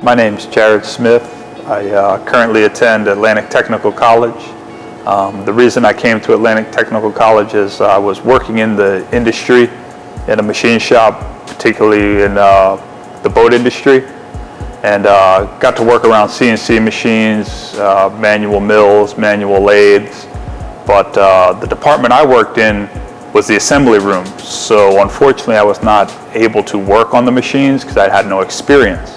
My name's Jared Smith. I currently attend Atlantic Technical College. The reason I came to Atlantic Technical College is I was working in the industry, in a machine shop, particularly in the boat industry, and got to work around CNC machines, manual mills, manual lathes, but the department I worked in was the assembly room, so unfortunately I was not able to work on the machines because I had no experience.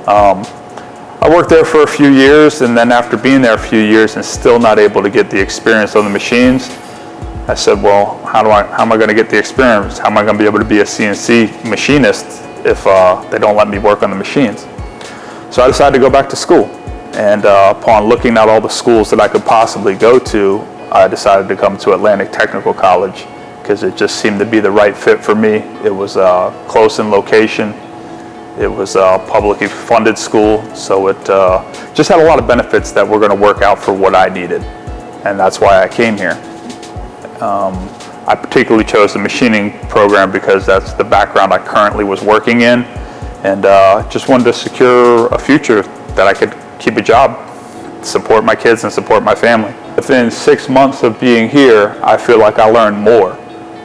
I worked there for a few years, and then after being there a few years and still not able to get the experience on the machines, I said, well, how am I going to get the experience? How am I going to be able to be a CNC machinist if they don't let me work on the machines? So I decided to go back to school, and upon looking at all the schools that I could possibly go to, I decided to come to Atlantic Technical College because it just seemed to be the right fit for me. It was close in location. It was a publicly funded school, so it just had a lot of benefits that were going to work out for what I needed, and that's why I came here. I particularly chose the machining program because that's the background I currently was working in, and just wanted to secure a future that I could keep a job, support my kids, and support my family. Within 6 months of being here, I feel like I learned more,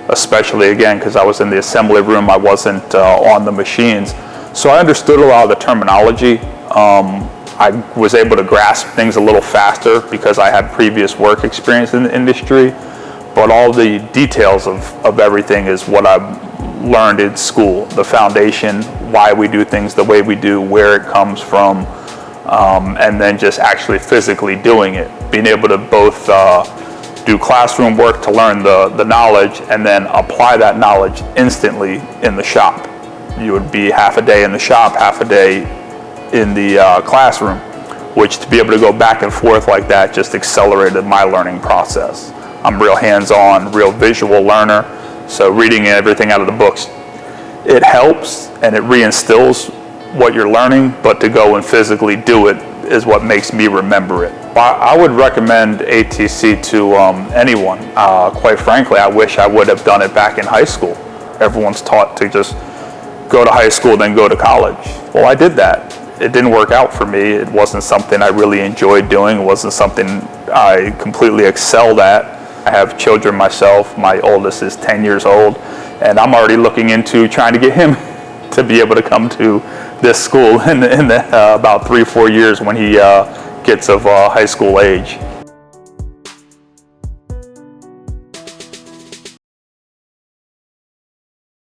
especially again because I was in the assembly room, I wasn't on the machines. So I understood a lot of the terminology. I was able to grasp things a little faster because I had previous work experience in the industry, but all the details of everything is what I learned in school. The foundation, why we do things the way we do, where it comes from, and then just actually physically doing it. Being able to both do classroom work to learn the knowledge and then apply that knowledge instantly in the shop. You would be half a day in the shop, half a day in the classroom, which to be able to go back and forth like that just accelerated my learning process. I'm real hands-on, real visual learner, so reading everything out of the books, it helps and it reinstills what you're learning, but to go and physically do it is what makes me remember it. I would recommend ATC to anyone. Quite frankly, I wish I would have done it back in high school. Everyone's taught to just go to high school, then go to college. Well, I did that. It didn't work out for me. It wasn't something I really enjoyed doing. It wasn't something I completely excelled at. I have children myself. My oldest is 10 years old, and I'm already looking into trying to get him to be able to come to this school in about 3 or 4 years when he gets of high school age.